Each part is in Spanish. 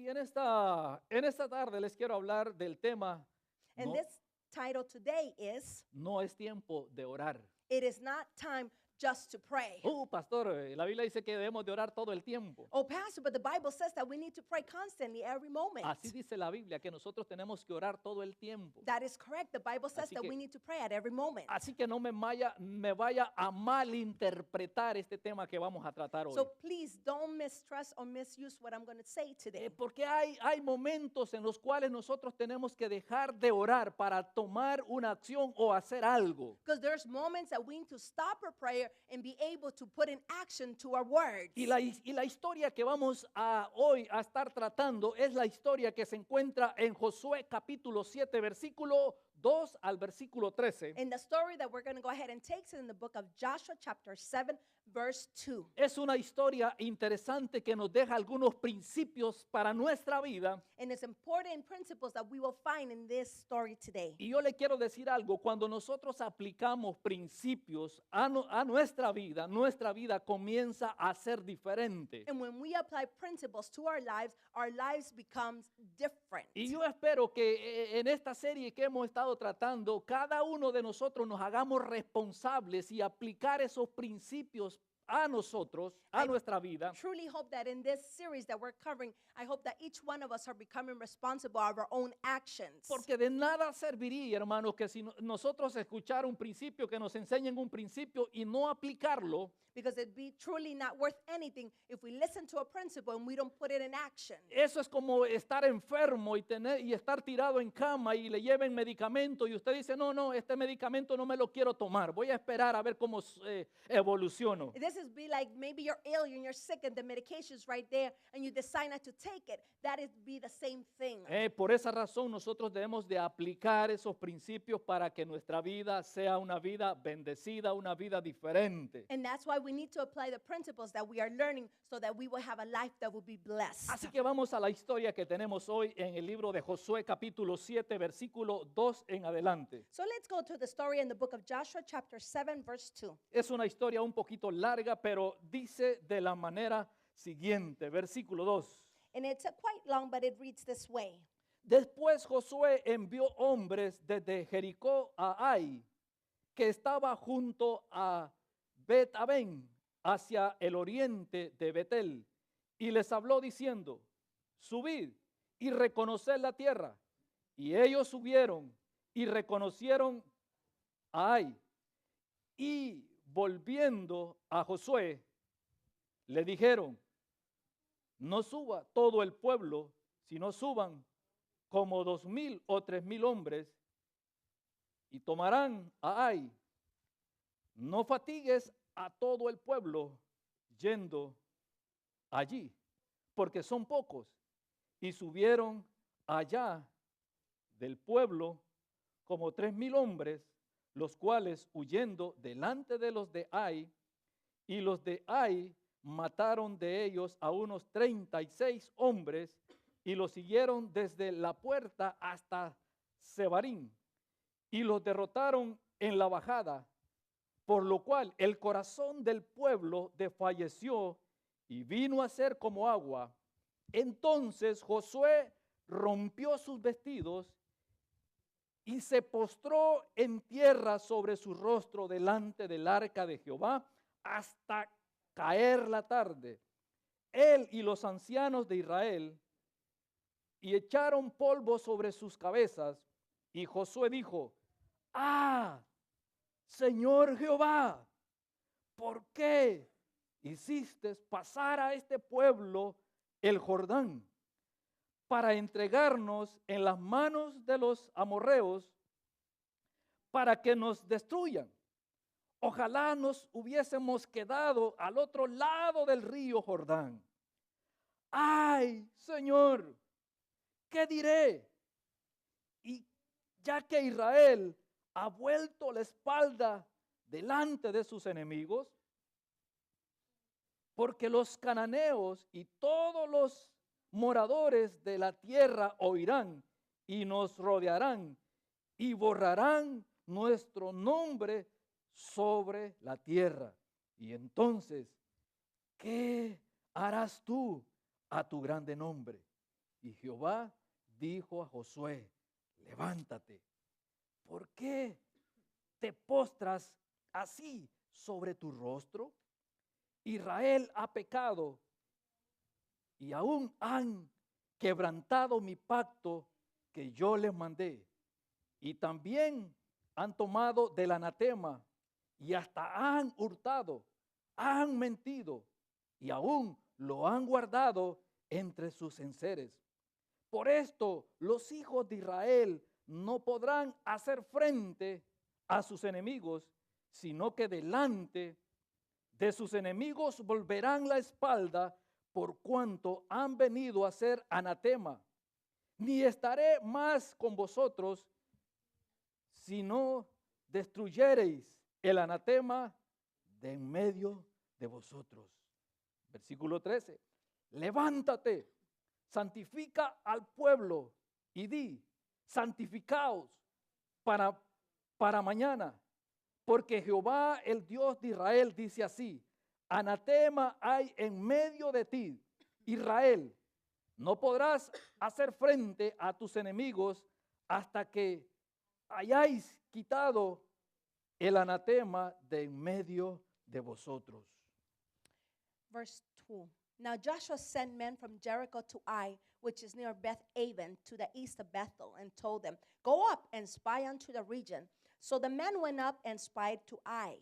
Y en esta tarde les quiero hablar del tema, And no, this title today is no es tiempo de orar. It is Not Time Just to Pray. Pastor, la Biblia dice que debemos de orar todo el tiempo. Oh, Pastor, but the Bible says that we need to pray constantly every moment. Así dice la Biblia, que nosotros tenemos que orar todo el tiempo. That is correct. The Bible says Así that que- we need to pray at every moment. Así que no me vaya a malinterpretar este tema que vamos a tratar hoy. So please don't mistrust or misuse what I'm going to say today. Porque hay momentos en los cuales nosotros tenemos que dejar de orar para tomar una acción o hacer algo. Because there's moments that we need to stop our prayer and be able to put in action to our words. Y la historia que vamos hoy a estar tratando es la historia que se encuentra en Josué capítulo 7, versículo 2 al versículo 13. And the story that we're going to go ahead and take is in the book of Joshua chapter 7 verse 2. Es una historia interesante que nos deja algunos principios para nuestra vida. And it's important principles that we will find in this story today. Y yo le quiero decir algo, cuando nosotros aplicamos principios a nuestra vida comienza a ser diferente. And when we apply principles to our lives becomes different. Y yo espero que en esta serie que hemos estado tratando, cada uno de nosotros nos hagamos responsables y aplicar esos principios a nosotros, a nuestra vida. Truly hope that in this series that we're covering, I hope that each one of us are becoming responsible of our own actions. Porque de nada serviría, hermanos, que si nosotros escuchar un principio, que nos enseñen un principio y no aplicarlo, Because it'd be truly not worth anything if we listen to a principle and we don't put it in action. eso es como estar enfermo y estar tirado en cama y le lleven medicamento y usted dice, no, este medicamento no me lo quiero tomar, voy a esperar a ver cómo evoluciono. This is be like maybe you're ill and you're sick and the medication's right there and you decide not to take it. That is be the same thing. Por esa razón nosotros debemos de aplicar esos principios para que nuestra vida sea una vida bendecida, una vida diferente. And that's why we need to apply the principles that we are learning so that we will have a life that will be blessed. Así que vamos a la historia que tenemos hoy en el libro de Josué capítulo 7 versículo 2 en adelante. So let's go to the story in the book of Joshua chapter 7 verse 2. Es una historia un poquito larga, pero dice de la manera siguiente, versículo 2. And it's quite long, but it reads this way. Después Josué envió hombres desde Jericó a Ai, que estaba junto a Bet-Aven, hacia el oriente de Betel, y les habló diciendo, subid y reconoced la tierra. Y ellos subieron y reconocieron a Ai, y volviendo a Josué, le dijeron, no suba todo el pueblo, sino suban como 2,000 o 3,000 hombres, y tomarán a Ai. No fatigues a todo el pueblo yendo allí, porque son pocos. Y subieron allá del pueblo como 3,000 hombres, los cuales huyendo delante de los de Ai, y los de Ai mataron de ellos a unos 36 hombres, y los siguieron desde la puerta hasta Sebarín, y los derrotaron en la bajada, por lo cual el corazón del pueblo desfalleció y vino a ser como agua. Entonces Josué rompió sus vestidos y se postró en tierra sobre su rostro delante del arca de Jehová hasta caer la tarde. Él y los ancianos de Israel, y echaron polvo sobre sus cabezas. Y Josué dijo, Señor Jehová, ¿por qué hiciste pasar a este pueblo el Jordán para entregarnos en las manos de los amorreos para que nos destruyan? Ojalá nos hubiésemos quedado al otro lado del río Jordán. Ay, Señor, ¿qué diré? Y ya que Israel ha vuelto la espalda delante de sus enemigos, porque los cananeos y todos los moradores de la tierra oirán y nos rodearán y borrarán nuestro nombre sobre la tierra. Y entonces, ¿qué harás tú a tu grande nombre? Y Jehová dijo a Josué, levántate, ¿por qué te postras así sobre tu rostro? Israel ha pecado y aún han quebrantado mi pacto que yo les mandé. Y también han tomado del anatema y hasta han hurtado, han mentido y aún lo han guardado entre sus enseres. Por esto los hijos de Israel no podrán hacer frente a sus enemigos, sino que delante de sus enemigos volverán la espalda por cuanto han venido a ser anatema. Ni estaré más con vosotros si no destruyereis el anatema de en medio de vosotros. Versículo 13. Levántate, santifica al pueblo y di, santificaos para mañana, porque Jehová el Dios de Israel dice así, anatema hay en medio de ti, Israel, no podrás hacer frente a tus enemigos hasta que hayáis quitado el anatema de en medio de vosotros. Verse 2. Now Joshua sent men from Jericho to Ai, which is near Beth-aven, to the east of Bethel, and told them, go up and spy unto the region. So the men went up and spied to Ai.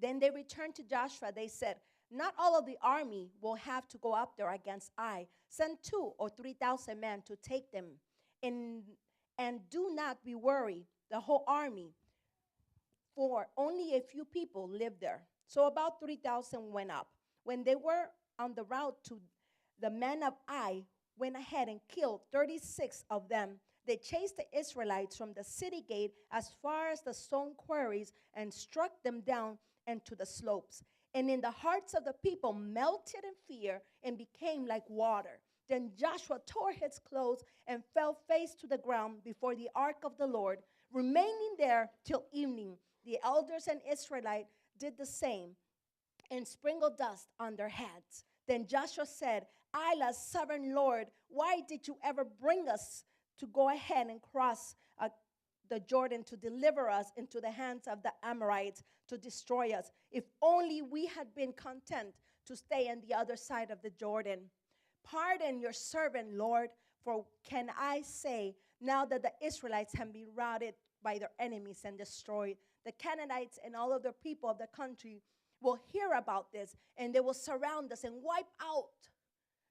Then they returned to Joshua. They said, not all of the army will have to go up there against Ai. Send 2,000 or 3,000 men to take them. And do not be worried, the whole army, for only a few people live there. So about 3,000 went up. When they were on the route to the men of Ai, went ahead and killed 36 of them. They chased the Israelites from the city gate as far as the stone quarries and struck them down into the slopes. And in the hearts of the people melted in fear and became like water. Then Joshua tore his clothes and fell face to the ground before the ark of the Lord, remaining there till evening. The elders and Israelites did the same and sprinkled dust on their heads. Then Joshua said, Allah's sovereign Lord, why did you ever bring us to go ahead and cross the Jordan to deliver us into the hands of the Amorites to destroy us? If only we had been content to stay on the other side of the Jordan. Pardon your servant, Lord, for can I say, now that the Israelites have been routed by their enemies and destroyed, the Canaanites and all of the people of the country will hear about this, and they will surround us and wipe out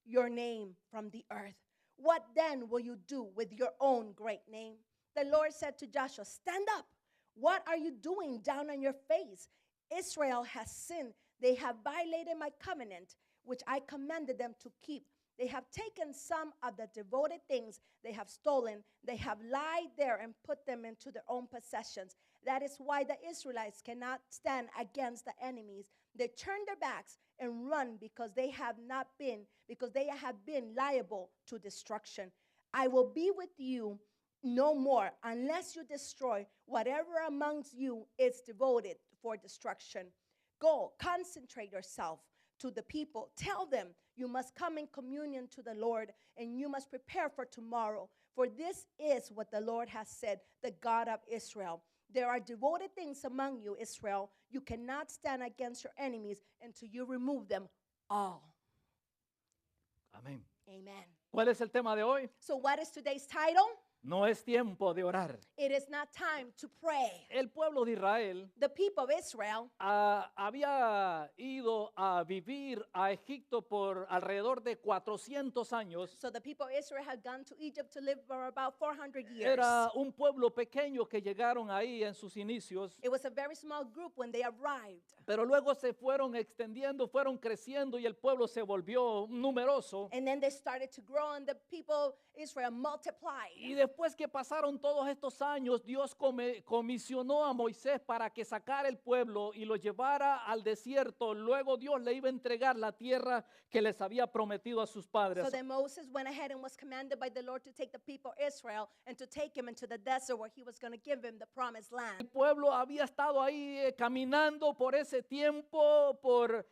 your name from the earth. What then will you do with your own great name? The Lord said to Joshua, stand up. What are you doing down on your face? Israel has sinned. They have violated my covenant, which I commanded them to keep. They have taken some of the devoted things they have stolen. They have lied there and put them into their own possessions. That is why the Israelites cannot stand against the enemies. They turn their backs and run because they have been liable to destruction. I will be with you no more unless you destroy whatever amongst you is devoted for destruction. Go, concentrate yourself to the people. Tell them you must come in communion to the Lord, and you must prepare for tomorrow. For this is what the Lord has said, the God of Israel. There are devoted things among you, Israel. You cannot stand against your enemies until you remove them all. Amén. Amen. ¿Cuál es el tema de hoy? So what is today's title? No es tiempo de orar. It is not time to pray. El pueblo de Israel The people of Israel había ido a vivir a Egipto por alrededor de 400 años. So the people of Israel had gone to Egypt to live for about 400 years. Era un pueblo pequeño que llegaron ahí en sus inicios, It was a very small group when they arrived. pero luego se fueron extendiendo, fueron creciendo y el pueblo se volvió numeroso. And then they started to grow, and the people of Israel multiplied. Y después que pasaron todos estos años, Dios comisionó a Moisés para que sacara el pueblo y lo llevara al desierto. Luego Dios le iba a entregar la tierra que les había prometido a sus padres. So then Moses went ahead and was commanded by the Lord to take the people of Israel and to take him into the desert where he was going to give him the promised El land. pueblo había estado ahí caminando por ese tiempo, por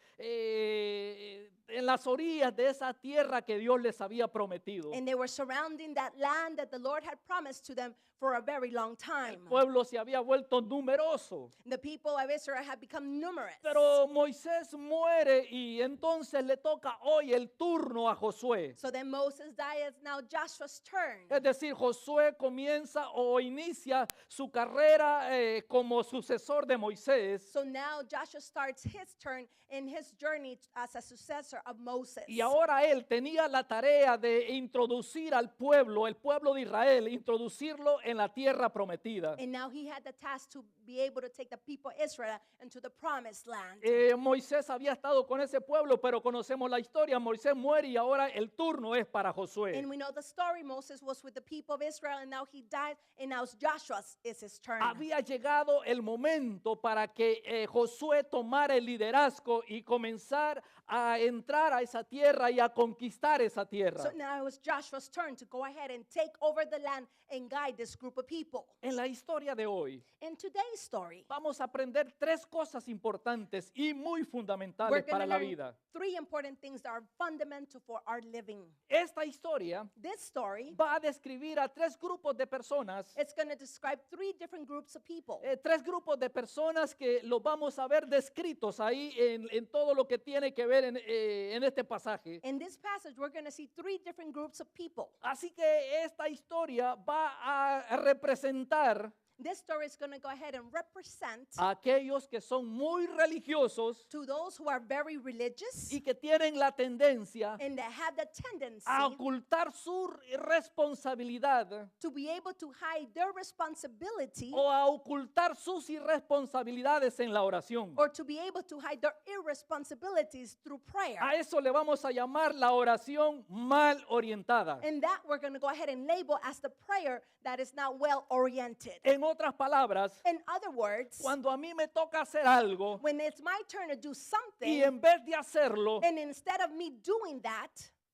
en las orillas de esa tierra que Dios les había prometido. And they were surrounding that land that the Lord had promised to them for a very long El time. pueblo se había vuelto numeroso. The people of Israel had become numerous. Pero Moisés muere y entonces le toca hoy el turno a Josué. So then Moses dies, now Joshua's turn. Es decir, Josué comienza o inicia su carrera como sucesor de Moisés. So now Joshua starts his turn in his journey as a successor of Moses. Y ahora él tenía la tarea de introducir al pueblo, el pueblo de Israel, introducirlo en la tierra prometida. And now he had the task to be able to take the people of Israel into the promised land. Moisés había estado con ese pueblo, pero conocemos la historia. Moisés muere y ahora el turno es para Josué. And we know the story. Moses was with the people of Israel and now he died and now Joshua's is his turn. Había llegado el momento para que Josué tomara el liderazgo y comenzar a entrar a esa tierra y a conquistar esa tierra. So now it was Joshua's turn to go ahead and take over the land and guide this group of people. En la historia de hoy In today's story, vamos a aprender tres cosas importantes y muy we're fundamentales going para to la learn vida. three important things that are fundamental for our living. Esta historia This story, va a describir a tres grupos de personas, it's going to describe three different groups of people. tres grupos de personas que los vamos a ver descritos ahí en todo lo que tiene que ver en este pasaje. In this passage, we're going to see three different groups of people. Así que esta historia va a representar This story is going to go ahead and represent a aquellos que son muy religiosos to those who are very religious y que tienen la tendencia and that have the tendency a ocultar su responsabilidad to be able to hide their responsibility o a ocultar sus irresponsabilidades en la oración. or to be able to hide their irresponsibilities through prayer. A eso le vamos a llamar la oración mal orientada. And that we're going to go ahead and label as the prayer that is not well oriented. En otras palabras, In other words, cuando a mí me toca hacer algo when it's my turn to do y something, en vez de hacerlo, and instead of me doing that,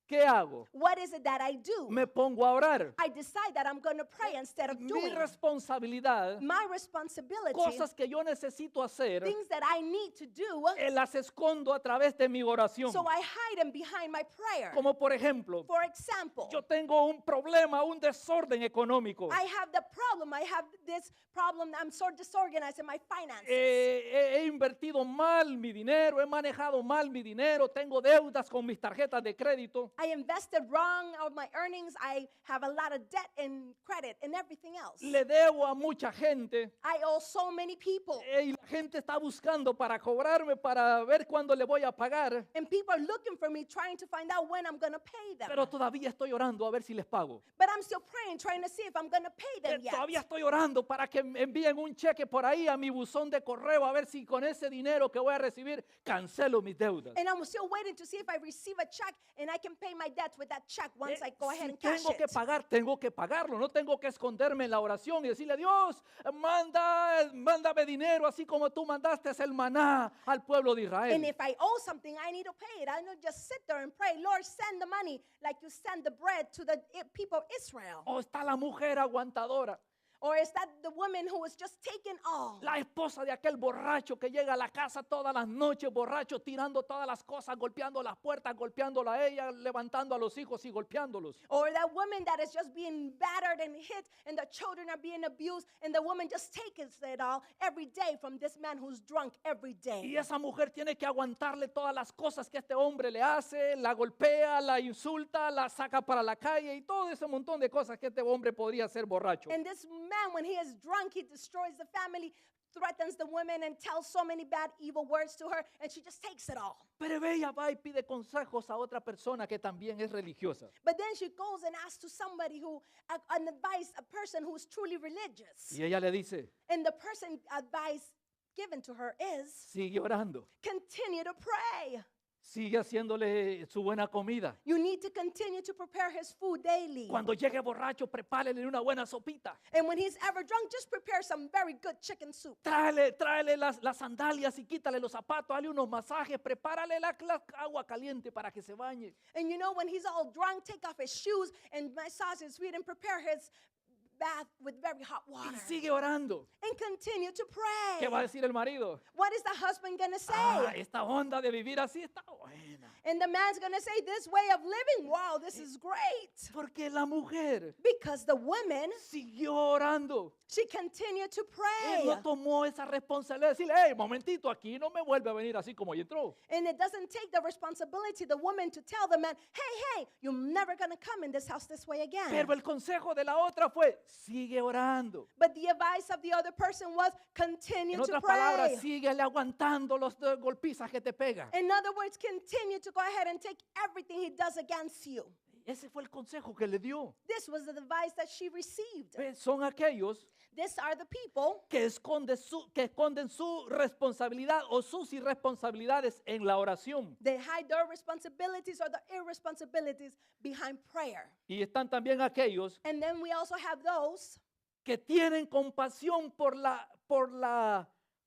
¿qué hago? what is it that I do? Me pongo a orar. I decide that I'm going to pray instead of Mi doing responsabilidad, my responsibility, cosas que yo necesito hacer, things that I need to do, las escondo a través de mi oración. so I hide them behind my prayer. Como por ejemplo, For example, yo tengo un problema, un desorden económico. I have the problem, I have this problem, I'm so disorganized in my finances. He invertido mal mi dinero, he manejado mal mi dinero, tengo deudas con mis tarjetas de crédito. I invested wrong of my earnings. I have a lot of debt and credit and everything else. Le debo a mucha gente. I owe so many people. Y la gente está buscando para cobrarme, para ver cuándo le voy a pagar. And people are looking for me, trying to find out when I'm going to pay them. Pero todavía estoy orando a ver si les pago. But I'm still praying, trying to see if I'm going to pay them yet. Todavía estoy orando para que me envíen un cheque por ahí a mi buzón de correo a ver si con ese dinero que voy a recibir cancelo mis deudas. And I'm still waiting to see if I receive a check and I can pay my debts with that check once I go ahead Si and cash tengo que it. pagar, tengo que pagarlo. No tengo que esconderme en la oración y decirle, Dios, mándame dinero así como tú mandaste el maná al pueblo de And Israel. if I owe something, I need to pay it. I don't just sit there and pray, Lord, send the money like you send the bread to the people of Israel. O está la mujer aguantadora, Or is that the woman who was just taking all? la esposa de aquel borracho que llega a la casa todas las noches, borracho, tirando todas las cosas, golpeando las puertas, golpeándola a ella, levantando a los hijos y golpeándolos. Or that woman that is just being battered and hit and the children are being abused and the woman just takes it all every day from this man who's drunk every day. Y esa mujer tiene que aguantarle todas las cosas que este hombre le hace, la golpea, la insulta, la saca para la calle y todo ese montón de cosas que este hombre podría hacer borracho. And this man, when he is drunk, he destroys the family, threatens the women and tells so many bad, evil words to her, and she just takes it all. Pero ella va y pide consejos a otra persona que también es religiosa. But then she goes and asks to somebody who, an advice, a person who's truly religious. Y ella le dice, And the person advice given to her is, sigue orando, continue to pray. sigue haciéndole su buena comida. You need to continue to prepare his food daily. Cuando llegue borracho, prepárele una buena sopita. And when he's ever drunk, just prepare some very good chicken soup. Tráele las sandalias y quítale los zapatos, dale unos masajes, prepárale la agua caliente para que se bañe. And you know, when he's all drunk, take off his shoes and massage his feet and prepare his bath with very hot y water sigue orando. and continue to pray. ¿Qué va a decir el marido? What is the husband going to say? Ah, esta onda de vivir así está buena. And the man's going to say, this way of living, wow, this is great. Porque la mujer Because the woman, siguió orando. she continued to Él pray. no tomó esa responsabilidad de decirle, hey, momentito, aquí no me vuelve a venir así como ella entró. And it doesn't take the responsibility, the woman, to tell the man, hey, you're never going to come in this house this way again. Pero el consejo de la otra fue, sigue orando. But the advice of the other person was, continue En to otras palabras, pray. síguele aguantando los golpizas que te pegan. In other words, continue to go ahead and take everything he does against you. Ese fue el consejo que le dio. This was the advice that she received. Son aquellos These are the people que esconden su responsabilidad o sus irresponsabilidades en la oración. that hide their responsibilities or their irresponsibilities behind prayer. Y están también aquellos And then we also have those que tienen compasión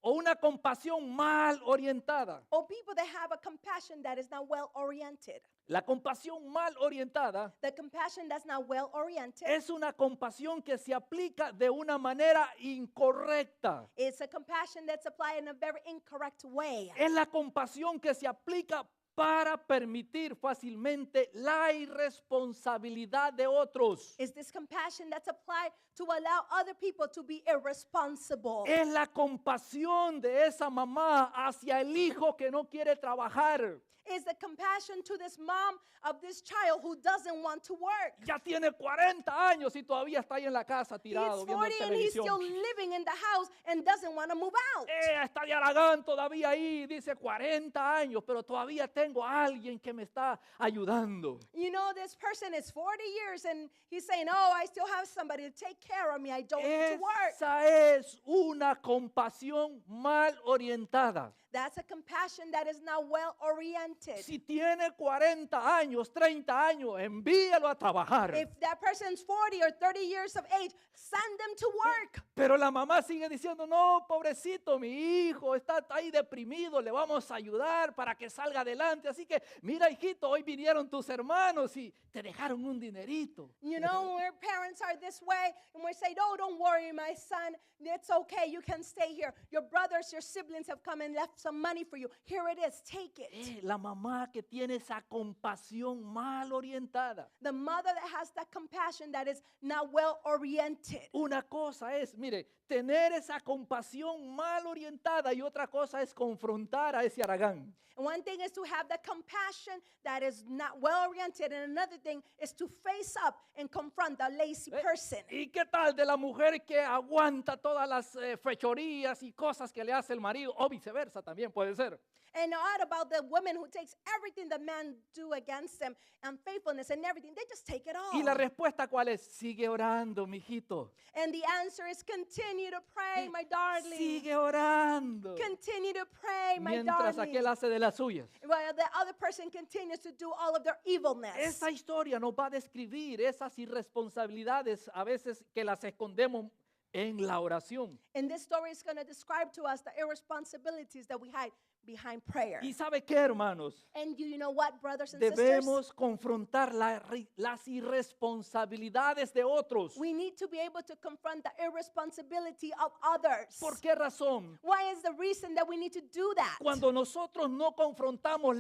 o una compasión mal orientada. or people that have a compassion that is not well oriented. La compasión mal orientada The compassion that's not well oriented es una compasión que se aplica de una manera incorrecta. is a compassion that's applied in a very incorrect way. Es la compasión que se aplica para permitir fácilmente la irresponsabilidad de otros. Is this compassion that's applied to allow other people to be irresponsible? Es la compasión de esa mamá hacia el hijo que no quiere trabajar. Is the compassion to this mom of this child who doesn't want to work? Ya tiene 40 años y todavía está ahí en la casa He's tirado viendo 40 and he's televisión. still living in the house and doesn't want to move out. Está de Aragán todavía ahí, dice 40 años, pero todavía tengo a alguien que me está ayudando. You know, this person is 40 years and he's saying, oh, I still have somebody to take care of me. I don't need to work. Esa es una compasión mal orientada. That's a compassion that is not well oriented. Si tiene 40 años, 30 años, envíalo a trabajar. If that person's 40 or 30 years of age, send them to work. Pero la mamá sigue diciendo, no, pobrecito, mi hijo está ahí deprimido, le vamos a ayudar para que salga adelante. Así que, mira, hijito, hoy vinieron tus hermanos y te dejaron un dinerito. You know, when parents are this way and we say, oh, don't worry, my son, it's okay, you can stay here. Your brothers, your siblings have come and left some money for you. Here it is, take it. La mamá que tiene esa compasión mal orientada. The mother that has that compassion that is not well oriented. Una cosa es, mire, tener esa compasión mal orientada y otra cosa es confrontar a ese Aragán. And one thing is to have that compassion that is not well oriented, and another thing is to face up and confront the lazy person. ¿Y qué tal de la mujer que aguanta todas las fechorías y cosas que le hace el marido? O viceversa también puede ser. And what about the woman who takes everything the man do against them, unfaithfulness and everything? They just take it all. ¿Y la respuesta cuál es? Sigue orando, mijito. And the answer is continue to pray, my darling. Sigue orando. Continue to pray, my Mientras darling. aquel hace de las suyas. While the other person continues to do all of their evilness. Esa historia nos va a describir esas irresponsabilidades a veces que las escondemos en la oración. And this story is going to describe to us the irresponsibilities that we hide behind prayer. ¿Y sabe qué, hermanos? And you know what, brothers and sisters? Debemos confrontar las irresponsabilidades de otros. We need to be able to confront the irresponsibility of others. ¿Por qué razón? Why is the reason that we need to do that? Cuando nosotros no confrontamos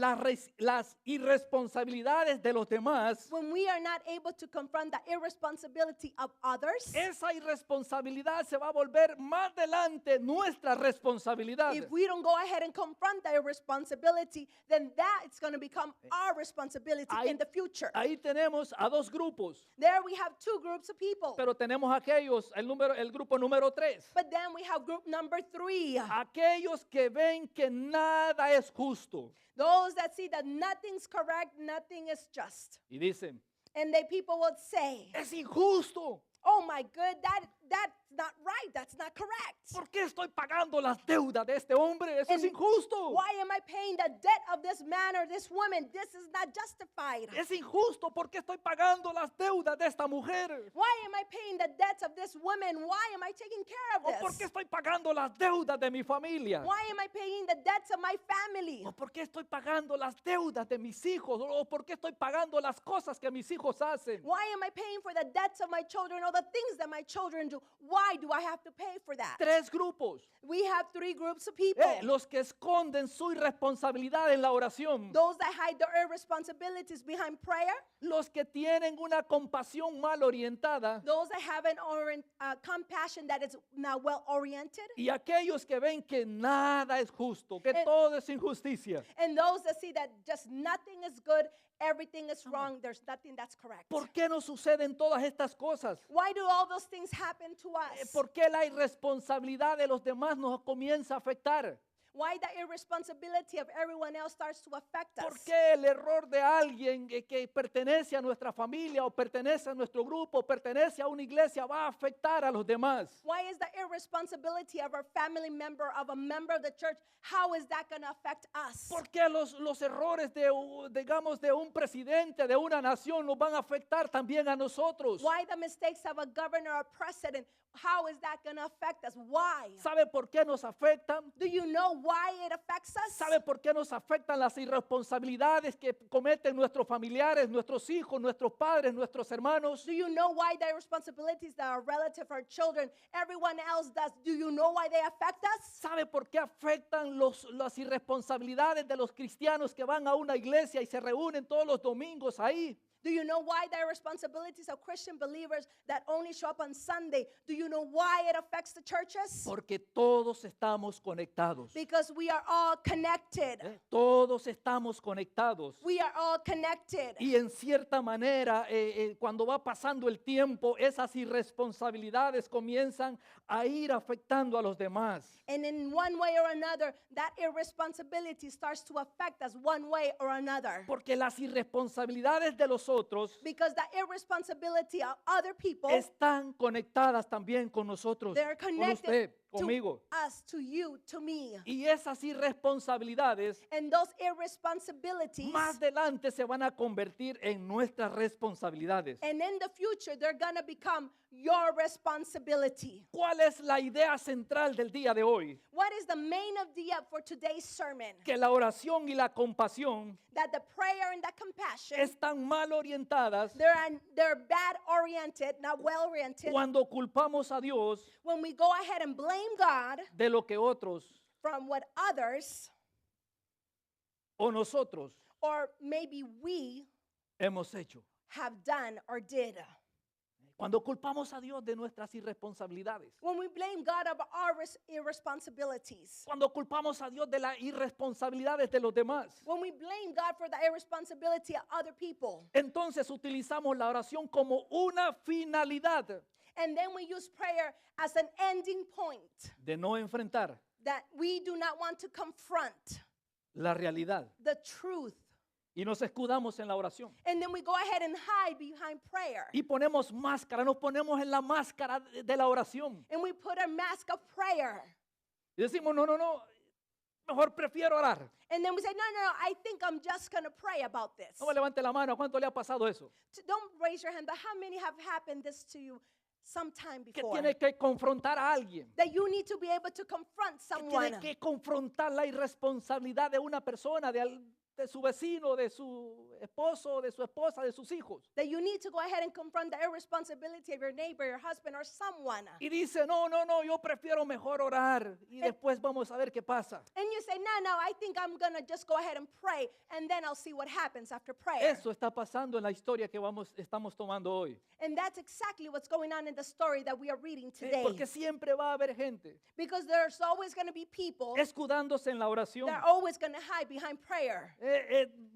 las irresponsabilidades de los demás, When we are not able to confront the irresponsibility of others, esa irresponsabilidad se va a volver más adelante nuestra responsabilidad. if we don't go ahead and confront the irresponsibility, then that is going to become our responsibility in the future. Ahí tenemos a dos grupos, There we have two groups of people. pero tenemos aquellos, el grupo número 3. But then we have group number 3. Aquellos que ven que nada es justo. Those that see that nothing's correct, nothing is just. Y dicen, And the people will say, es injusto. oh my good, that's not right. That's not correct. ¿Por qué estoy pagando las deudas de este hombre? Eso es And injusto. Why am I paying the debt of this man or this woman? This is not justified. Es injusto. ¿Por qué estoy pagando las deudas de esta mujer? Why am I paying the debts of this woman? Why am I taking care of ¿O por qué this? estoy pagando las deudas de mi familia? Why am I paying the debts of my family? ¿O por qué estoy pagando las deudas de mis hijos? ¿O por qué estoy pagando las cosas que mis hijos hacen? Why am I paying for the debts of my children or the things that my children do? Why do I have to pay for that? Tres grupos. We have three groups of people. Los que esconden su irresponsabilidad en la oración. Those that hide their irresponsibilities behind prayer. Los que tienen una compasión mal orientada. Those that have an compassion that is not well oriented. Y aquellos que ven que nada es justo, que todo es injusticia. And those that see that just nothing is good, everything is wrong, there's nothing that's correct. ¿Por qué nos suceden todas estas cosas? Why do all those things happen to us? ¿Por qué la irresponsabilidad de los demás nos comienza a afectar? Why the irresponsibility of everyone else starts to affect ¿Por us? qué el error de alguien que pertenece a nuestra familia o pertenece a nuestro grupo o pertenece a una iglesia va a afectar a los demás? Why is the irresponsibility of our family member, of a member of the church, how is that going to affect us? ¿Por qué los errores digamos, de un presidente de una nación nos van a afectar también a nosotros? Why the mistakes of a governor or president, how is that going to affect us? Why? ¿Sabe por qué nos afectan? Do you know why it affects us? ¿Sabe por qué nos afectan las irresponsabilidades que cometen nuestros familiares, nuestros hijos, nuestros padres, nuestros hermanos? Do you know why the irresponsibilities that are relative to our children, everyone else does? Do you know why they affect us? ¿Sabe por qué afectan las irresponsabilidades de los cristianos que van a una iglesia y se reúnen todos los domingos ahí? Do you know why the irresponsibilities of Christian believers that only show up on Sunday? Do you know why it affects the churches? Porque todos estamos conectados. Because we are all connected. Todos estamos conectados. We are all connected. Y en cierta manera, cuando va pasando el tiempo, esas irresponsabilidades comienzan a ir afectando a los demás. And in one way or another, that irresponsibility starts to affect us one way or another. Porque las irresponsabilidades de los otros Because the irresponsibility of other people, están conectadas también con nosotros, they're con connected usted, to conmigo. us, to you, to me. Y esas irresponsabilidades And those irresponsibilities, más adelante se van a convertir en nuestras responsabilidades. and in the future, they're going to become your responsibility. ¿Cuál es la idea central del día de hoy? What is the main idea for today's sermon? Que la oración y la compasión That the prayer and the compassion, están mal orientadas they're bad oriented, not well oriented. cuando culpamos a Dios When we go ahead and blame God de lo que otros from what others, o nosotros or maybe we, hemos hecho. have done or did. Cuando culpamos a Dios de nuestras irresponsabilidades. When we blame God of our irresponsibilities. Cuando culpamos a Dios de las irresponsabilidades de los demás. When we blame God for the irresponsibility of other people. Entonces utilizamos la oración como una finalidad And then we use prayer as an ending point de no enfrentar that we do not want to confront la realidad. the truth. Y nos escudamos en la oración. And then we go ahead and hide behind prayer. Y ponemos máscara, nos ponemos en la máscara de la oración. And we put a mask of prayer. Y decimos, no, mejor prefiero orar. And then we say, no, I think I'm just going to pray about this. No me levante la mano, ¿a cuánto le ha pasado eso? Don't raise your hand, but how many have happened this to you sometime Que before? tiene que confrontar a alguien. That you need to be able to confront Que someone. tiene que confrontar la irresponsabilidad de una persona, de su vecino, de su esposo, de su esposa, de sus hijos. That you need to go ahead and confront the irresponsibility of your neighbor, your husband, or someone. Y dice, no, yo prefiero mejor orar y después vamos a ver qué pasa. And you say, no, I think I'm going to just go ahead and pray, and then I'll see what happens after prayer. Eso está pasando en la historia que estamos tomando hoy. And that's exactly what's going on in the story that we are reading today. Porque siempre va a haber gente Because there's always going to be people escudándose en la oración, that are always going to hide behind prayer.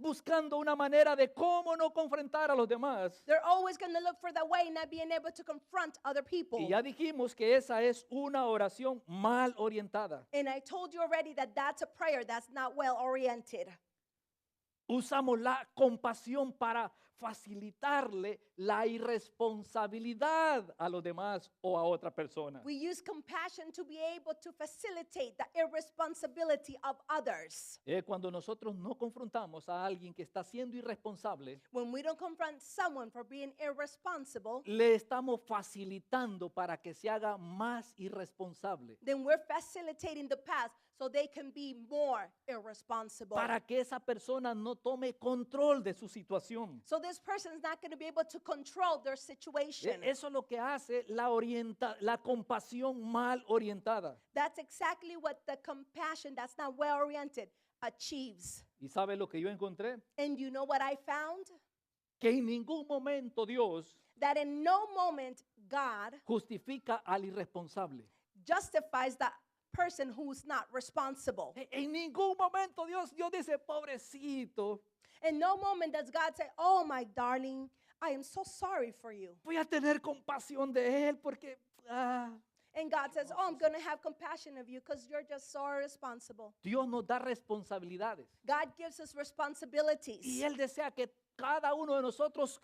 buscando una manera de cómo no confrontar a los demás. They're always going to look for the way, not being able to confront other people. Y ya dijimos que esa es una oración mal orientada. And I told you already that that's a prayer that's not well oriented. Usamos la compasión para facilitarle la irresponsabilidad a los demás o a otra persona. We use compassion to be able to facilitate the irresponsibility of others. Cuando nosotros no confrontamos a alguien que está siendo irresponsable, When we don't confront someone for being irresponsible, le estamos facilitando para que se haga más irresponsable, then we're facilitating the path so they can be more irresponsible. para que esa persona no tome control de su situación. So this person is not going to be able to control their situation. Eso es lo que hace la compasión mal orientada. That's exactly what the compassion that's not well oriented achieves. ¿Y sabe lo que yo encontré? And you know what I found? Que en ningún momento Dios That in no moment God justifica al irresponsable. justifies the person who's not responsible. En ningún momento Dios dice, pobrecito, In no moment does God say, "Oh, my darling, I am so sorry for you." voy a tener compasión de él porque And God says, "Oh, I'm going to have compassion of you because you're just so irresponsible." Dios nos da responsabilidades. God gives us responsibilities. Y Él desea que cada uno de nosotros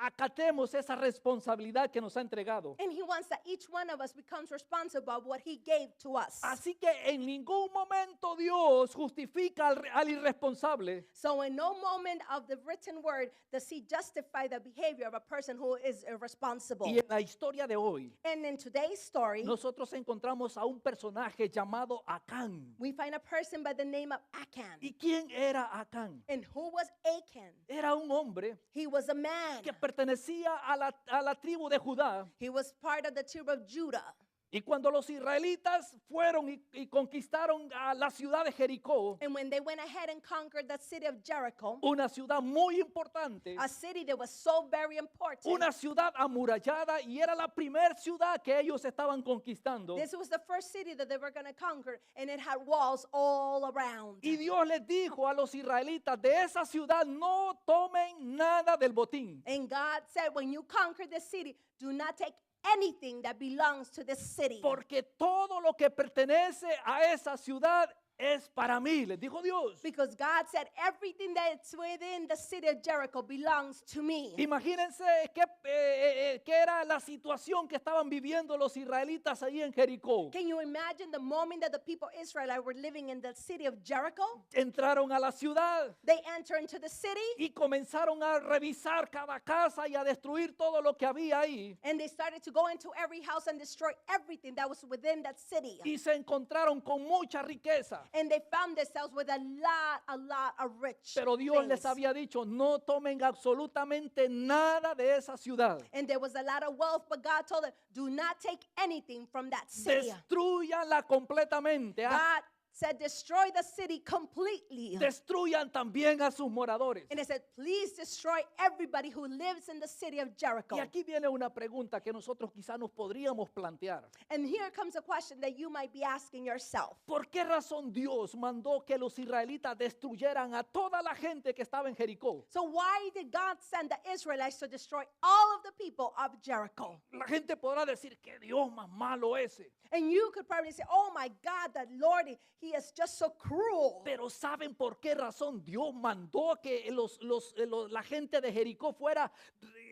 acatemos esa responsabilidad que nos ha entregado. And He wants that each one of us becomes responsible of what He gave to us. Así que en ningún momento Dios justifica al irresponsable. So in no moment of the written word does He justify the behavior of a person who is irresponsible. Y en la historia de hoy, And in today's story, nosotros encontramos a un personaje llamado Acán. we find a person by the name of Achan. ¿Y quién era Acán? And who was Achan? Era un hombre He was a man. que pertenecía a la tribu de Judá. He was part of the tribe of Judah. Y cuando los israelitas fueron y conquistaron a la ciudad de Jericó, And when they went ahead and conquered the city of Jericho, una ciudad muy importante, a city that was so very important, una ciudad amurallada, y era la primera ciudad que ellos estaban conquistando. this was the first city that they were going to conquer, and it had walls all around. Y Dios les dijo a los israelitas, de esa ciudad no tomen nada del botín, And God said, when you conquer the city, do not take anything that belongs to this city. porque todo lo que pertenece a esa ciudad es para mí, les dijo Dios. Because God said, everything that's within the city of Jericho belongs to me. Imagínense qué era la situación que estaban viviendo los israelitas ahí en Jericó. Can you imagine the moment that the people of Israel were living in the city of Jericho? Entraron a la ciudad They enter into the city y comenzaron a revisar cada casa y a destruir todo lo que había ahí. and they started to go into every house and destroy everything that was within that city. Y se encontraron con mucha riqueza. And they found themselves with a lot of rich Pero Dios les things. había dicho, no tomen absolutamente nada de esa ciudad. And there was a lot of wealth, but God told them, do not take anything from that city. Destruyanla completamente. God said, destroy the city completely. Destruyan también a sus moradores. And it said, please destroy everybody who lives in the city of Jericho. Y aquí viene una pregunta que nosotros quizás nos podríamos plantear. And here comes a question that you might be asking yourself. ¿Por qué razón Dios mandó que los israelitas destruyeran a toda la gente que estaba en Jericó? So why did God send the Israelites to destroy all of the people of Jericho? La gente podrá decir que Dios más malo ese. And you could probably say, oh my God, that Lord, He is just so cruel. Pero ¿saben por qué razón Dios mandó que la gente de Jericó fuera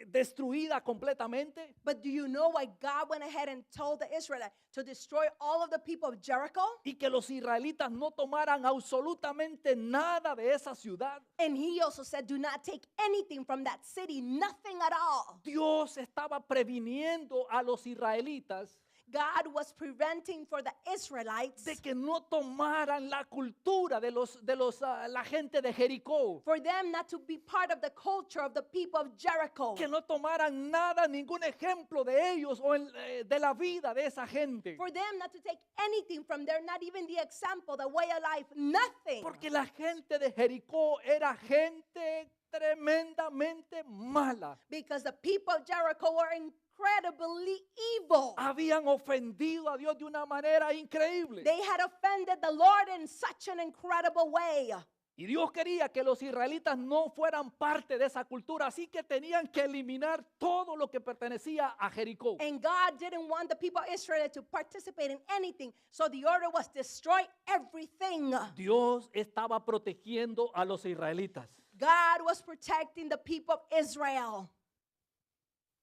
destruida completamente? But do you know why God went ahead and told the Israelites to destroy all of the people of Jericho? Y que los israelitas no tomaran absolutamente nada de esa ciudad. And He also said, do not take anything from that city, nothing at all. Dios estaba previniendo a los israelitas God was preventing for the Israelites de que no tomaran la cultura de la gente de Jericó, for them not to be part of the culture of the people of Jericho. que no tomaran nada, ningún ejemplo de ellos o de la vida de esa gente, For them not to take anything from there, not even the example, the way of life, nothing. porque la gente de Jericó era gente tremendamente mala. Because the people of Jericho were incredibly evil. Habían ofendido a Dios de una manera increíble. They had offended the Lord in such an incredible way. Y Dios quería que los israelitas no fueran parte de esa cultura, así que tenían que eliminar todo lo que pertenecía a Jericó. And God didn't want the people of Israel to participate in anything. So the order was destroy everything. Dios estaba protegiendo a los israelitas God was protecting the people of Israel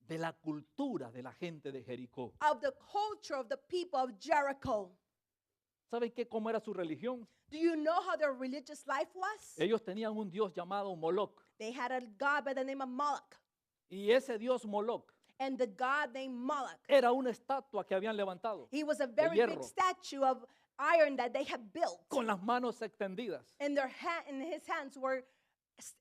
de la cultura de la gente de Jericó. of the culture of the people of Jericho. ¿Saben qué? ¿Cómo era su religión? Do you know how their religious life was? Ellos tenían un dios llamado Moloch. They had a god by the name of Moloch. Y ese dios Moloch And the god named Moloch, era una estatua que habían levantado he was a very big hierro. statue of iron that they had built. con las manos extendidas. And and his hands were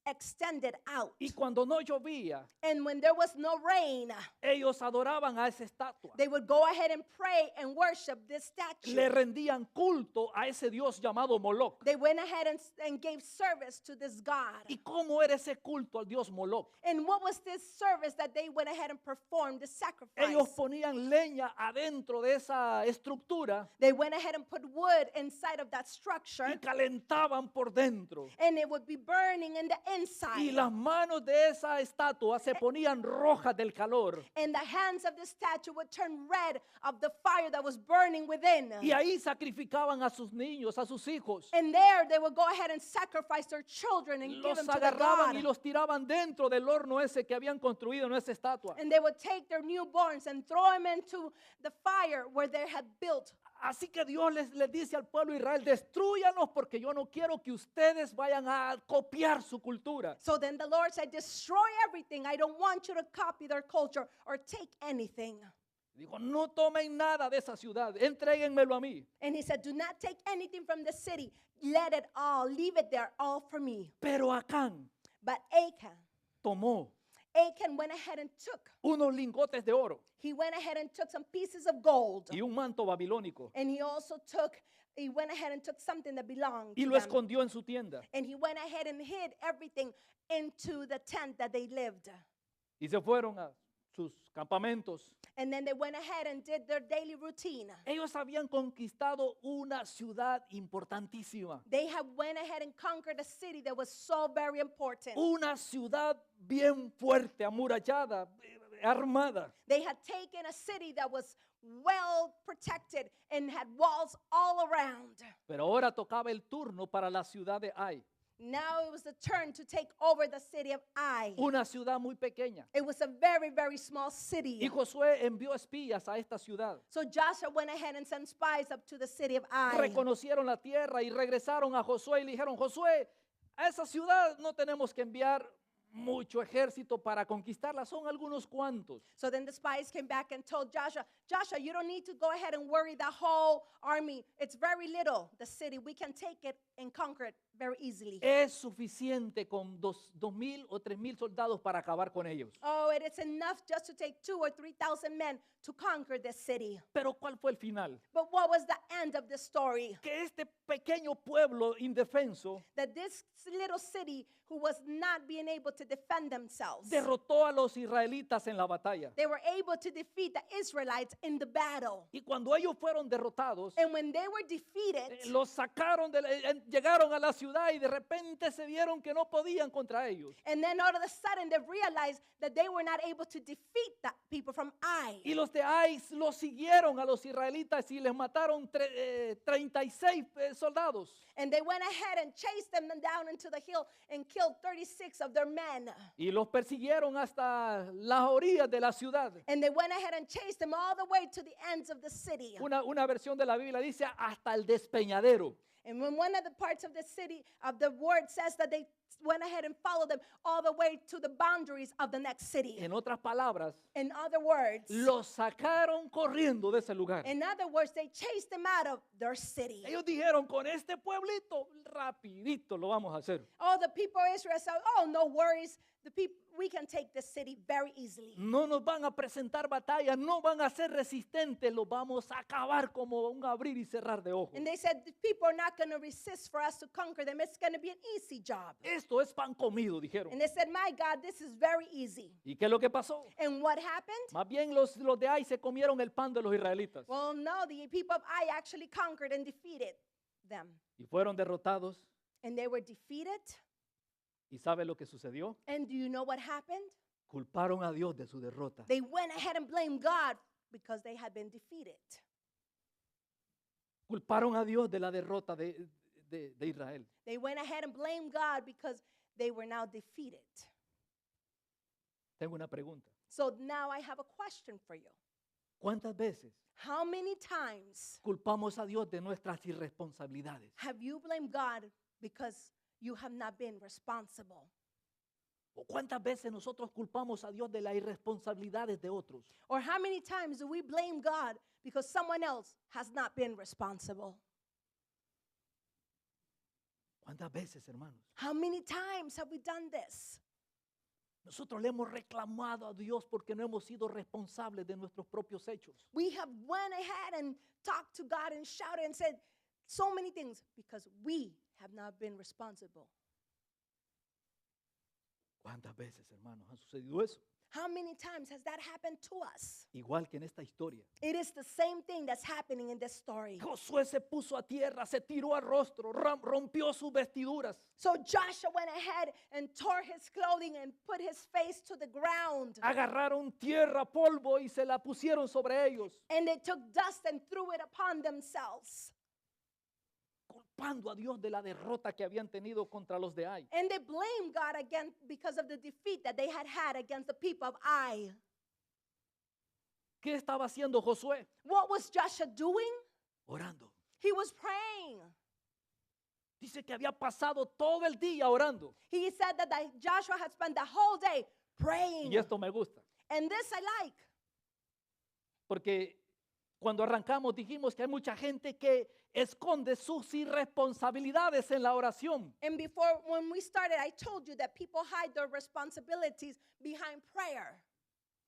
extended out. Y cuando no llovía, And when there was no rain, ellos adoraban a esa estatua. they would go ahead and pray and worship this statue. Le rendían culto a ese dios llamado Moloch. They went ahead and gave service to this god. ¿Y cómo era ese culto al dios Moloch? And what was this service that they went ahead and performed, the sacrifice? Ellos ponían leña adentro de esa estructura They went ahead and put wood inside of that structure, y calentaban por dentro. and it would be burning in the inside. Y las manos de esa estatua se ponían rojas del calor. And the hands of the statue would turn red of the fire that was burning within. Y ahí sacrificaban a sus niños, a sus hijos. And there they would go ahead and sacrifice their children and give Los them to the agarraban y God. los tiraban dentro del horno ese que habían construido en esa estatua. And they would take their newborns and throw them into the fire where they had built. Así que Dios les dice al pueblo de Israel, destruyanos porque yo no quiero que ustedes vayan a copiar su cultura. So then the Lord said, destroy everything. I don't want you to copy their culture or take anything. Dijo, no tomen nada de esa ciudad, entréguenmelo a mí. And he said, do not take anything from the city. Let it all, leave it there, all for me. Pero Acán But Achan went ahead and took. unos lingotes de oro He went ahead and took some pieces of gold. y un manto babilónico And he went ahead and took something that belonged y to lo them. escondió en su tienda. And he went ahead and hid everything into the tent that they lived. Y se fueron a sus campamentos. And then they went ahead and did their daily routine. Ellos habían conquistado una ciudad importantísima. They had went ahead and conquered a city that was so very important. Una ciudad bien fuerte, amurallada, armada. They had taken a city that was well protected and had walls all around. Pero ahora tocaba el turno para la ciudad de Ai. Now it was the turn to take over the city of Ai. Una ciudad muy pequeña. It was a very, very small city. Y Josué envió espías a esta ciudad. So Joshua went ahead and sent spies up to the city of Ai. Reconocieron la tierra y regresaron a Josué y le dijeron, Josué, a esa ciudad no tenemos que enviar mucho ejército para conquistarla, son algunos cuantos. So then the spies came back and told Joshua, Joshua, you don't need to go ahead and worry the whole army. It's very little, the city. We can take it and conquer it very easily. Es suficiente con 2,000 o 3,000 soldados para acabar con ellos. Oh, it is enough just to take 2,000 or 3,000 men to conquer the city. Pero ¿cuál fue el final? But what was the end of the story? Que este pequeño pueblo indefenso That this little city who was not being able to defend themselves, derrotó a los israelitas en la batalla. they were able to defeat the Israelites in the battle. Y cuando ellos fueron derrotados, And when they were defeated, los sacaron, llegaron a la ciudad y de repente se vieron que no podían contra ellos. and then all of a sudden they realized that they were not able to defeat the people from Ai. Y los de Ai los siguieron a los israelitas y les mataron 36 soldados. And they went ahead and chased them down into the hill and killed 36 of their men. Y los persiguieron hasta las orillas de la ciudad. And they went ahead and chased them all the way to the ends of the city. Una versión de la Biblia dice hasta el despeñadero. And when one of the parts of the city of the word says that they went ahead and followed them all the way to the boundaries of the next city. En otras palabras, In other words, los sacaron corriendo de ese lugar. they chased them out of their city. Ellos dijeron, con este pueblito, rapidito lo vamos a hacer. All the people of Israel said, oh, no worries. We can take the city very easily. No nos van a presentar batallas, no van a ser resistentes, los vamos a acabar como un abrir y cerrar de ojos. And they said, the people are not going to resist for us to conquer them. It's going to be an easy job. Esto es pan comido, dijeron. And they said, my God, this is very easy. ¿Y qué es lo que pasó? And what happened? Más bien los de Ai se comieron el pan de los israelitas Well, no, the people of Ai actually conquered and defeated them. y fueron derrotados And they were defeated. ¿Y sabe lo que sucedió? And do you know what happened? Culparon a Dios de su derrota. They went ahead and blamed God because they had been defeated. Culparon a Dios de la derrota de Israel. They went ahead and blamed God because they were now defeated. Tengo una pregunta. So now I have a question for you. ¿Cuántas veces How many times culpamos a Dios de nuestras irresponsabilidades? have you blamed God because you have not been responsible? ¿O cuántas veces nosotros culpamos a Dios de las irresponsabilidades de otros? Or how many times do we blame God because someone else has not been responsible? ¿Cuántas veces, hermanos? How many times have we done this? Nosotros le hemos reclamado a Dios porque no hemos sido responsables de nuestros propios hechos. We have went ahead and talked to God and shouted and said so many things because we have not been responsible. ¿Cuántas veces, hermanos, ha sucedido eso? How many times has that happened to us? Igual que en esta historia. It is the same thing that's happening in this story. Josué se puso a tierra, se tiró al rostro, rompió sus vestiduras. So Joshua went ahead and tore his clothing and put his face to the ground. Agarraron tierra, polvo y se la pusieron sobre ellos, And they took dust and threw it upon themselves. culpando a Dios de la derrota que habían tenido contra los de Ai. And they blamed God again because of the defeat that they had against the people of Ai. ¿Qué estaba haciendo Josué? What was Joshua doing? Orando. He was praying. Dice que había pasado todo el día orando. He said that Joshua had spent the whole day praying. Y esto me gusta, And this I like. porque cuando arrancamos dijimos que hay mucha gente que esconde sus irresponsabilidades en la oración. And before, when we started, I told you that people hide their responsibilities behind prayer.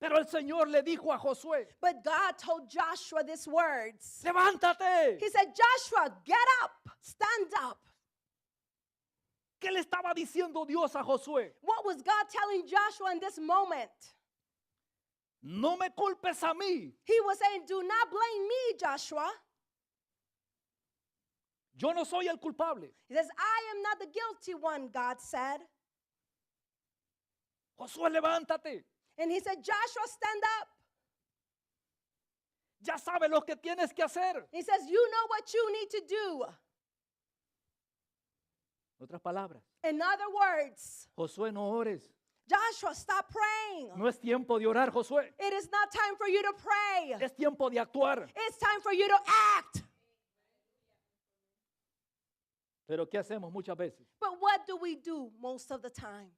Pero el Señor le dijo a Josué, But God told Joshua these words. levántate. He said, Joshua, get up, stand up. ¿Qué le estaba diciendo Dios a Josué? What was God telling Joshua in this moment? No me culpes a mí. He was saying, do not blame me, Joshua. Yo no soy el culpable. He says, I am not the guilty one, God said. Josué, levántate. And he said, Joshua, stand up. Ya sabes lo que tienes que hacer. He says, you know what you need to do. En otras palabras, In other words, Josué, no ores. Joshua, stop praying. No es tiempo de orar, Josué. It is not time for you to pray. Es tiempo de actuar. It's time for you to act. Pero ¿qué hacemos muchas veces? But what do we do most of the time?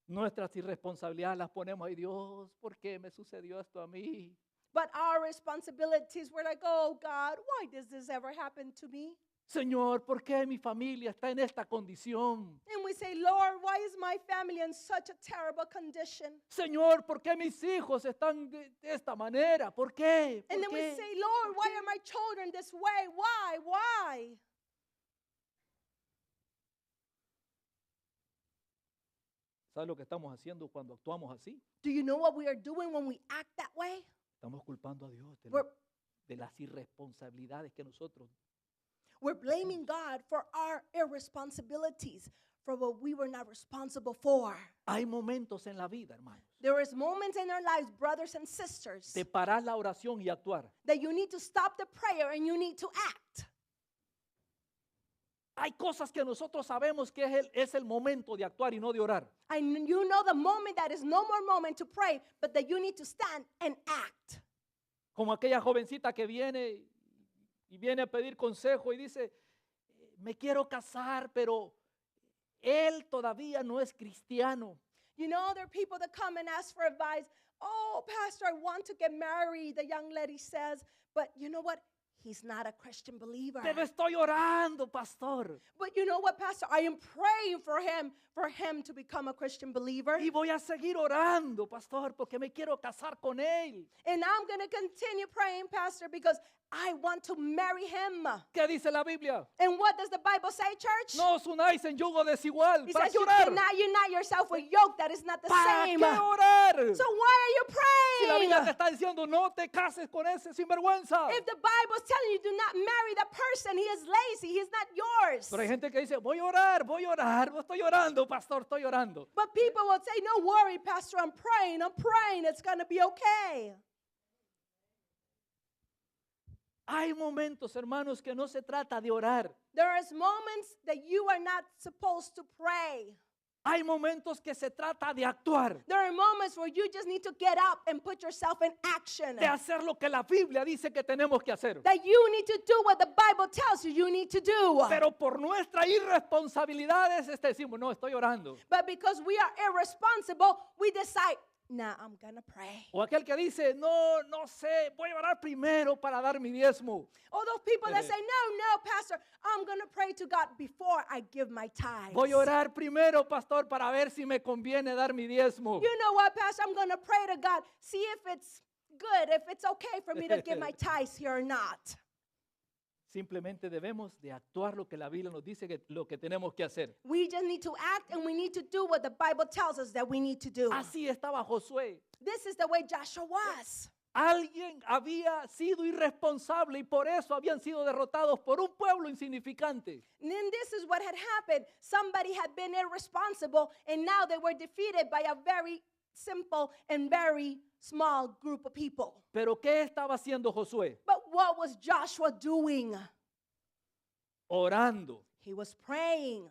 Nuestras irresponsabilidades las ponemos ahí. Dios, ¿por qué me sucedió esto a mí? But our responsibilities, we're like, oh God, why does this ever happen to me? Señor, ¿por qué mi familia está en esta condición? And we say, Lord, why is my family in such a terrible condition? Señor, ¿por qué mis hijos están de esta manera? ¿Por qué? ¿Por And then we qué? say, Lord, why are my children this way? Why? Why? ¿Sabes lo que estamos haciendo cuando actuamos así? Do you know what we are doing when we act that way? Estamos culpando a Dios We're, de las irresponsabilidades que nosotros. we're blaming God for our irresponsibilities, for what we were not responsible for. Hay momentos en la vida, hermanos, There is moments in our lives, brothers and sisters, de parar la oración y actuar. that you need to stop the prayer and you need to act. Hay cosas que nosotros sabemos que es el momento de actuar y no de orar. And you know the moment that is no more moment to pray, but that you need to stand and act. Como aquella jovencita que viene y viene a pedir consejo y dice, me quiero casar, pero él todavía no es cristiano. You know, there are people that come and ask for advice. Oh, Pastor, I want to get married, the young lady says. But you know what? He's not a Christian believer. Pero estoy orando, pastor. But you know what, Pastor? I am praying for him to become a Christian believer. Y voy a seguir orando, pastor, porque me quiero casar con él. And I'm going to continue praying, Pastor, because I want to marry him. ¿Qué dice la Biblia? And what does the Bible say, church? No os unáis en yugo desigual. It ¿Para says qué you orar? cannot unite yourself with yoke that is not the ¿Para same. qué orar? So why are you Si la praying? Biblia te está diciendo, no te cases con ese sinvergüenza. If the Bible's telling you do not marry that person, he is lazy, he is not yours. Pero hay gente que dice, voy a orar, no estoy orando, pastor, estoy orando. But people will say, no worry, Pastor, I'm praying, it's going to be okay. Hay momentos, hermanos, que no se trata de orar. There is moments that you are not supposed to pray. Hay momentos que se trata de actuar, There are moments where you just need to get up and put yourself in action. de hacer lo que la Biblia dice que tenemos que hacer. That you need to do what the Bible tells you need to do. Pero por nuestras irresponsabilidades decimos, no, estoy orando. But because we are irresponsible, we decide, nah, I'm going to pray. O aquel que dice, no sé, voy a orar primero para dar mi diezmo. Or those people that say, no, Pastor, I'm going to pray to God before I give my tithes. Voy a orar primero, pastor, para ver si me conviene dar mi diezmo. You know what, Pastor? I'm going to pray to God, see if it's good, if it's okay for me to give my tithes here or not. Simplemente debemos de actuar lo que la Biblia nos dice que lo que tenemos que hacer. We just need to act and we need to do what the Bible tells us that we need to do. Así estaba Josué. This is the way Joshua was. Alguien había sido irresponsable y por eso habían sido derrotados por un pueblo insignificante. And then this is what had happened. Somebody had been irresponsible and now they were defeated by a very simple and very small group of people. Pero ¿qué estaba haciendo Josué? But what was Joshua doing? Orando. He was praying.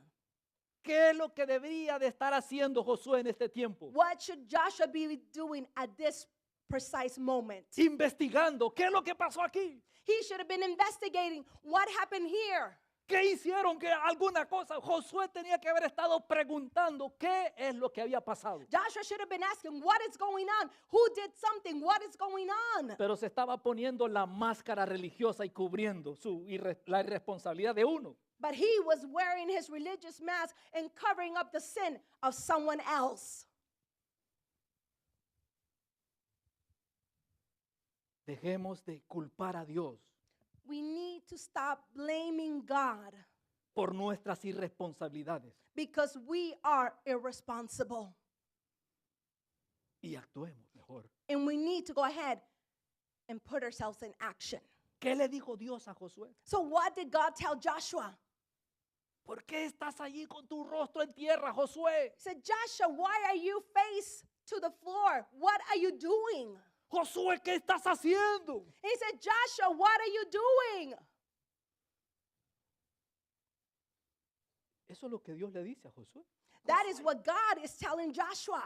¿Qué es lo que debería de estar haciendo Josué en este tiempo? What should Joshua be doing at this precise moment? Investigando. ¿Qué es lo que pasó aquí? He should have been investigating what happened here. ¿Qué hicieron? ¿Qué alguna cosa? Josué tenía que haber estado preguntando qué es lo que había pasado. Joshua should have been asking, what is going on? Who did something? What is going on? Pero se estaba poniendo la máscara religiosa y cubriendo la irresponsabilidad de uno. But he was wearing his religious mask and covering up the sin of someone else. Dejemos de culpar a Dios We need to stop blaming God por nuestras irresponsabilidades because we are irresponsible. y actuemos mejor. And we need to go ahead and put ourselves in action. ¿Qué le dijo Dios a Josué? So what did God tell Joshua? ¿Por qué estás allí con tu rostro en tierra, Josué? He said, Joshua, why are you face to the floor? What are you doing? Josué, ¿qué estás haciendo? He said, Joshua, what are you doing? Eso es lo que Dios le dice a Josué. That is what God is telling Joshua.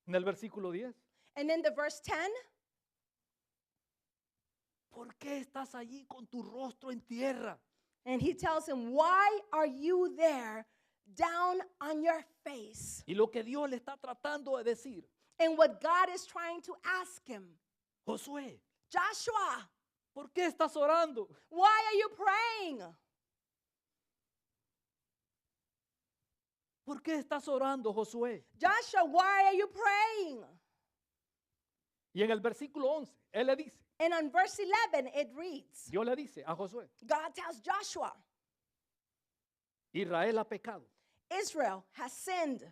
En el versículo 10. And then the verse 10, ¿Por qué estás allí con tu rostro en tierra? and he tells him, why are you there down on your face? Y lo que Dios le está tratando de decir, And what God is trying to ask him, Josué, Joshua, ¿por qué estás orando? why are you praying? ¿Por qué estás orando, Josué? Joshua, why are you praying? Y en el versículo 11, él le dice, And on verse 11, it reads, Dios le dice a Josué, God tells Joshua, Israel ha pecado Israel has sinned,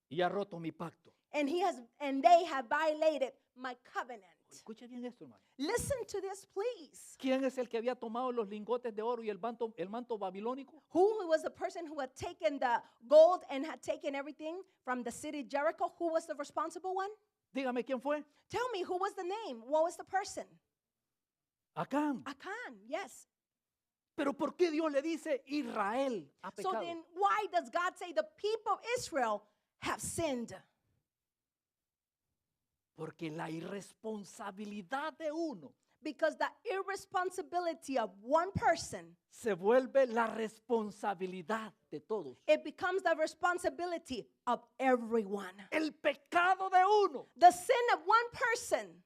y ha roto mi pacto. and they have violated my covenant. Escuche bien esto, hermano. Listen to this, please. ¿Quién es el que había tomado los lingotes de oro y el manto babilónico? Who was the person who had taken the gold and had taken everything from the city Jericho? Who was the responsible one? Dígame quién fue. Tell me, who was the name? What was the person? Acán. Achan, yes. Pero ¿por qué Dios le dice Israel ha So pecado? then why does God say the people of Israel have sinned? Porque la irresponsabilidad de uno Because the irresponsibility of one person, se vuelve la responsabilidad de todos. it becomes the responsibility of everyone. El pecado de uno The sin of one person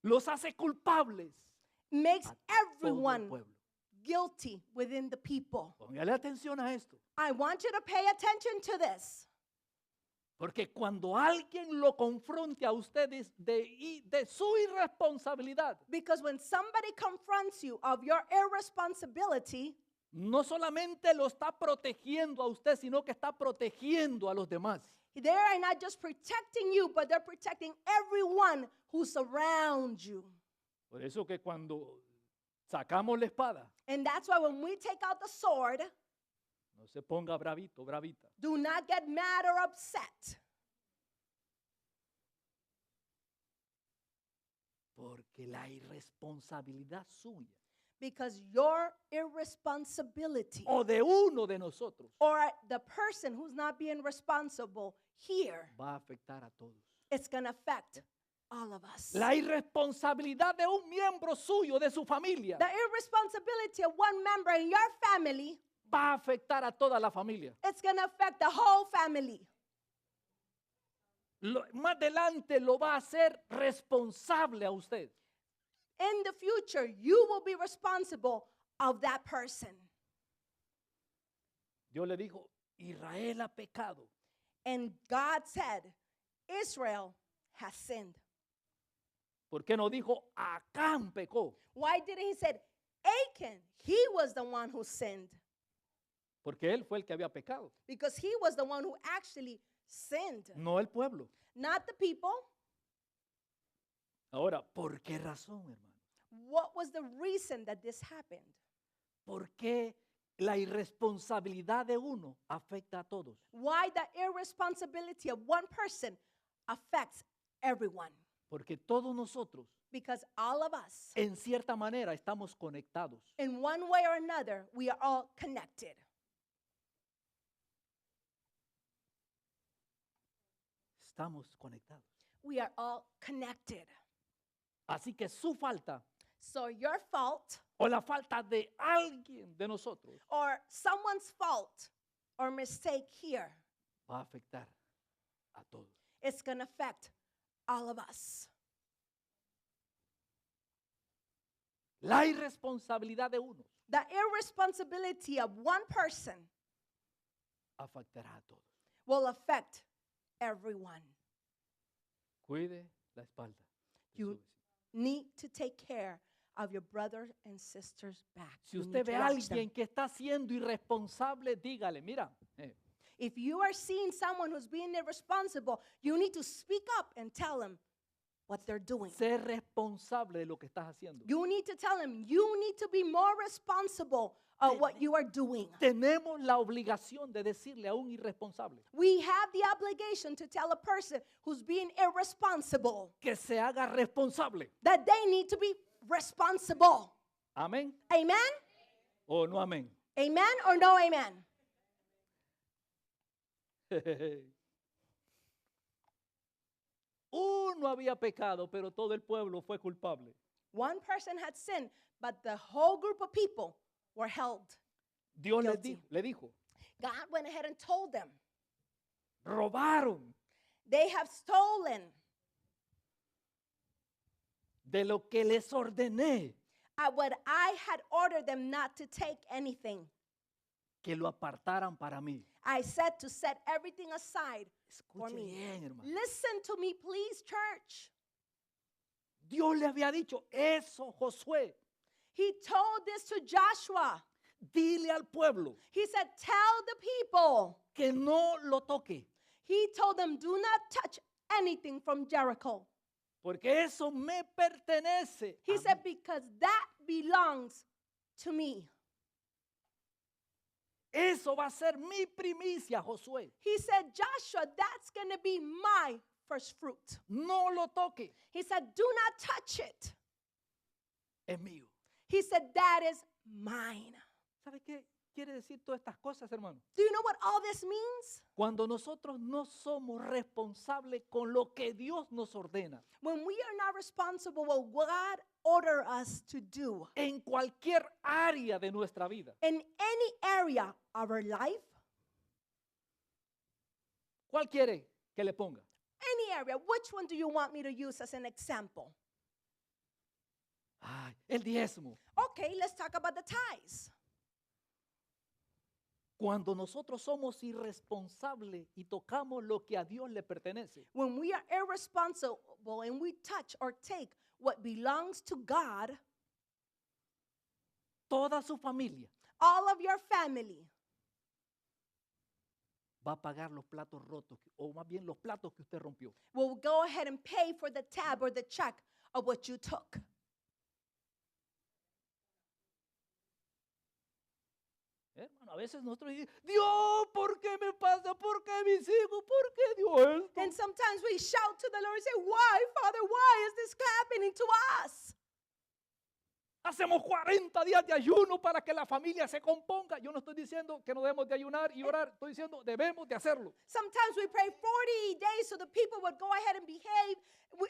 los hace culpables makes a todo el everyone pueblo. guilty within the people. Póngale atención a esto. I want you to pay attention to this. Porque cuando alguien lo confronte a ustedes de su irresponsabilidad, Because when somebody confronts you of your irresponsibility, no solamente lo está protegiendo a usted, sino que está protegiendo a los demás. They are not just protecting you, but they're protecting everyone who's around you. Por eso que cuando sacamos la espada, And that's why when we take out the sword, no se ponga bravito, bravita. do not get mad or upset. Porque la irresponsabilidad suya Because your irresponsibility o de uno de nosotros or the person who's not being responsible here, va a afectar a todos. it's going to affect all of us. La irresponsabilidad de un miembro suyo, de su familia, The irresponsibility of one member in your family, va a afectar a toda la familia. it's going to affect the whole family. Más adelante lo va a hacer responsable a usted. In the future, you will be responsible of that person. Dios le dijo, Israel ha pecado. And God said, Israel has sinned. ¿Por qué no dijo, Acán pecó? Why didn't he say, Achan, he was the one who sinned? Porque él fue el que había pecado, Because he was the one who actually sinned, no el pueblo. not the people. Ahora, ¿por qué razón, hermano? What was the reason that this happened? ¿Por qué la irresponsabilidad de uno afecta a todos? Why the irresponsibility of one person affects everyone? Porque todos nosotros, Because all of us, en cierta manera, estamos conectados. in one way or another, we are all connected. Estamos conectados. We are all connected. Así que su falta So your fault o la falta de alguien de nosotros or someone's fault or mistake here, va a afectar a todos. it's going to affect all of us. La irresponsabilidad de uno The irresponsibility of one person afectará a todos. will affect everyone. Cuide la espalda de You- su vecino. Need to take care of your brother and sister's back. Si You usted need to ve a watch them. alguien que está siendo irresponsable, dígale, mira, If you are seeing someone who's being irresponsible, you need to speak up and tell them what they're doing. sé responsable de lo que estás haciendo. You need to tell them you need to be more responsible of what you are doing. Tenemos la obligación de decirle a un irresponsable We have the obligation to tell a person who's being irresponsible que se haga responsable. that they need to be responsible. Amén Amen? o no amén. Amen or no amen? Uno había pecado, pero todo el pueblo fue culpable. One person had sinned, but the whole group of people were held. Dios Guilty. le dijo, God went ahead and told them, robaron they have stolen de lo que les ordené what I had ordered them not to take anything. que lo apartaran para mí. I said to set everything aside for Escuche me. bien, hermano. Listen to me, please, church. Dios le había dicho eso, Josué. He told this to Joshua. Dile al pueblo He said, tell the people. que no lo toque, He told them, do not touch anything from Jericho. porque eso me pertenece. He a said, mí. because that belongs to me. Eso va a ser mi primicia, Josué. He said, Joshua, that's going to be my first fruit. No lo toque, He said, do not touch it. es mío. He said, that is mine. ¿Sabe qué quiere decir todas estas cosas, hermano? Do you know what all this means? Cuando nosotros no somos responsables con lo que Dios nos ordena, When we are not responsible what God ordered us to do en cualquier área de nuestra vida. in any area of our life, ¿Cuál quiere que le ponga? any area, which one do you want me to use as an example? Ay, el diezmo. Okay, let's talk about the tithes. Cuando nosotros somos irresponsables y tocamos lo que a Dios le pertenece, When we are irresponsible and we touch or take what belongs to God, toda su familia all of your family va a pagar los platos rotos, o más bien los platos que usted rompió. will go ahead and pay for the tab or the check of what you took. Hermano, a veces nosotros decimos, Dios, ¿por qué me pasa? ¿Por qué mis hijos? ¿Por qué Dios esto? And sometimes we shout to the Lord and say, why, Father, why is this happening to us? Hacemos 40 días de ayuno para que la familia se componga. Yo no estoy diciendo que no debemos de ayunar y orar. Estoy diciendo debemos de hacerlo. Sometimes we pray 40 days so the people would go ahead and behave.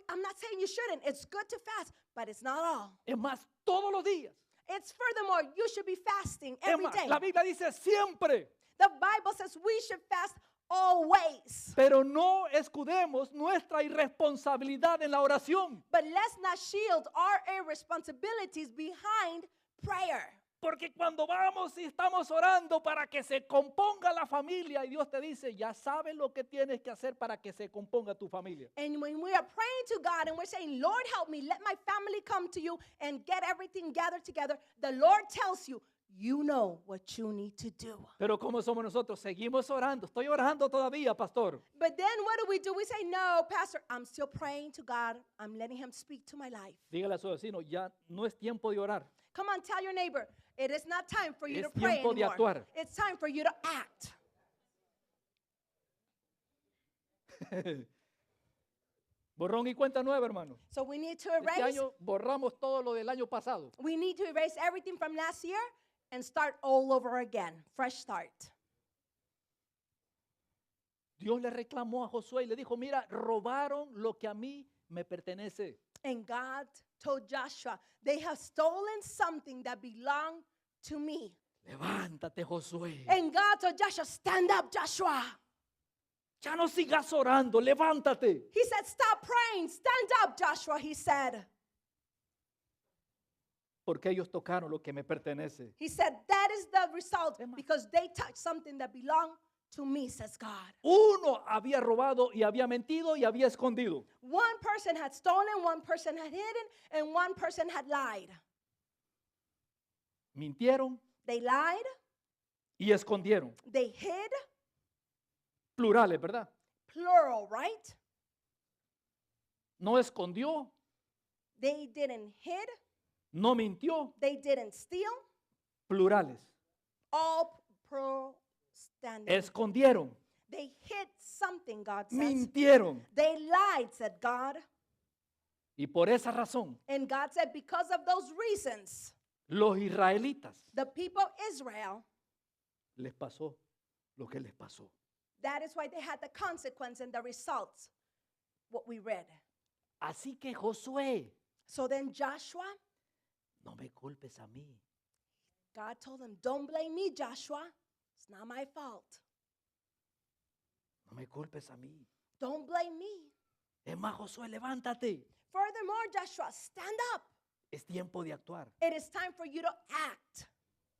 I'm not saying you shouldn't. It's good to fast, but it's not all. Es más, todos los días. It's furthermore, you should be fasting Es every más, day. la Biblia dice siempre. The Bible says we should fast always. Pero no escudemos nuestra irresponsabilidad en la oración. But let's not shield our irresponsibilities behind prayer. Porque cuando vamos y estamos orando para que se componga la familia y Dios te dice, ya sabes lo que tienes que hacer para que se componga tu familia. And when we are praying to God and we're saying, Lord, help me, let my family come to you and get everything gathered together, the Lord tells you, you know what you need to do. Pero como somos nosotros, seguimos orando. Estoy orando todavía, pastor. But then what do? We say, no, Pastor, I'm still praying to God. I'm letting him speak to my life. Dígale a su vecino, ya no es tiempo de orar. Come on, tell your neighbor, it is not time for you Es to pray tiempo de anymore. actuar. It's time for you to act. Borrón y cuenta nueva, hermano. So we need to Este erase. año borramos todo lo del año pasado. We need to erase everything from last year and start all over again. Fresh start. Dios le reclamó a Josué y le dijo, mira, robaron lo que a mí me pertenece. And God told Joshua, they have stolen something that belonged to me. Levántate, Josué. And God told Joshua, stand up, Joshua. Ya no sigas orando, levántate. He said, stop praying. Stand up, Joshua, he said. Porque ellos tocaron lo que me pertenece. He said, that is the result Emma. because they touched something that belonged to me, says God. Uno había robado y había mentido y había escondido. One person had stolen, one person had hidden, and one person had lied. Mintieron They lied, y escondieron. they hid, Plurales, ¿verdad? plural, right? No escondió, They didn't hid, no mintió. they didn't steal, Plurales. all pro standing. Escondieron, They hid something, God says. mintieron. They lied, said God. Y por esa razón, And God said, because of those reasons, los israelitas the people of Israel, les pasó lo que les pasó. that is why they had the consequence and the results, what we read. Así que Josué, So then Joshua, no me culpes a mí. God told him, don't blame me, Joshua. It's not my fault. No me culpes a mí. Don't blame me. Es más, Josué, levántate. Furthermore, Joshua, stand up. Es tiempo de actuar. It is time for you to act.